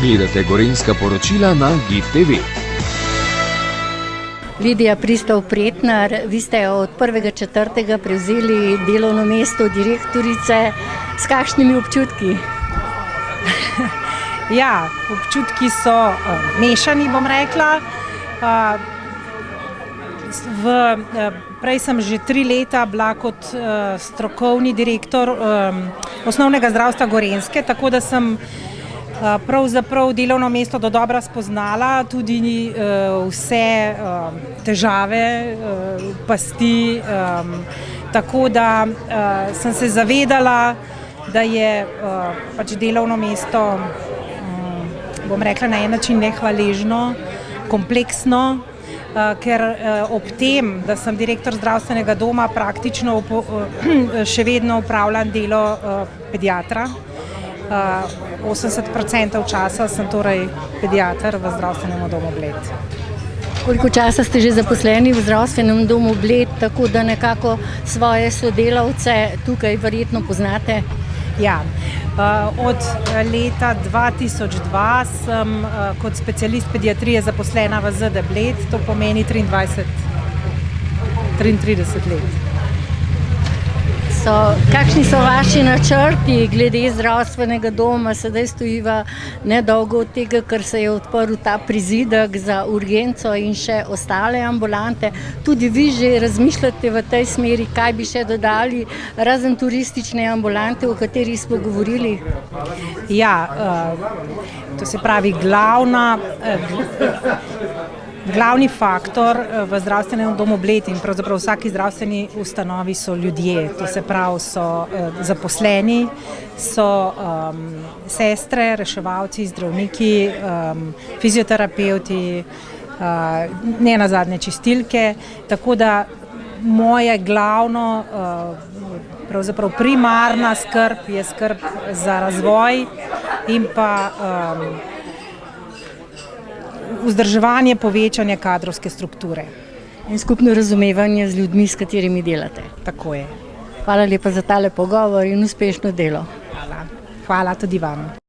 Gledate Gorenjska poročila na GIF TV. Lidija Pristav-Pretnar, vi ste od 1.4. prevzeli delovno mesto direktorice. S kakšnimi občutki? Ja, občutki so mešani, bom rekla. Prej sem že 3 leta bila kot strokovni direktor osnovnega zdravstva Gorenjske, tako da sem pravzaprav delovno mesto dodobra spoznala, tudi vse težave, pasti, tako da sem se zavedala, da je pač delovno mesto, bom rekla, na en način nehvaležno, kompleksno, ker ob tem, da sem direktor zdravstvenega doma, praktično še vedno opravljam delo pediatra. 80% časa sem torej pediater v zdravstvenem domu Bled. Koliko časa ste že zaposleni v zdravstvenem domu Bled, tako da nekako svoje sodelavce tukaj verjetno poznate? Ja, od leta 2002 sem kot specialist pediatrije zaposlena v ZD Bled, to pomeni 33 let. Kakšni so vaši načrti glede zdravstvenega doma? Sedaj stojiva nedolgo od tega, ker se je odprl ta prizidek za urgenco in še ostale ambulante. Tudi vi že razmišljate v tej smeri, kaj bi še dodali, razen turistične ambulante, o kateri smo govorili? Ja, to se pravi, glavni faktor v zdravstvenem domu Bled in pravzaprav vsaki zdravstveni ustanovi so ljudje, to se pravi, so zaposleni, so sestre, reševalci, zdravniki, fizioterapevti, ne nazadnje čistilke, tako da moje glavno, pravzaprav primarna skrb je skrb za razvoj in pa vzdrževanje, povečanje kadrovske strukture. In skupno razumevanje z ljudmi, s katerimi delate. Tako je. Hvala lepa za tale pogovor in uspešno delo. Hvala tudi vam.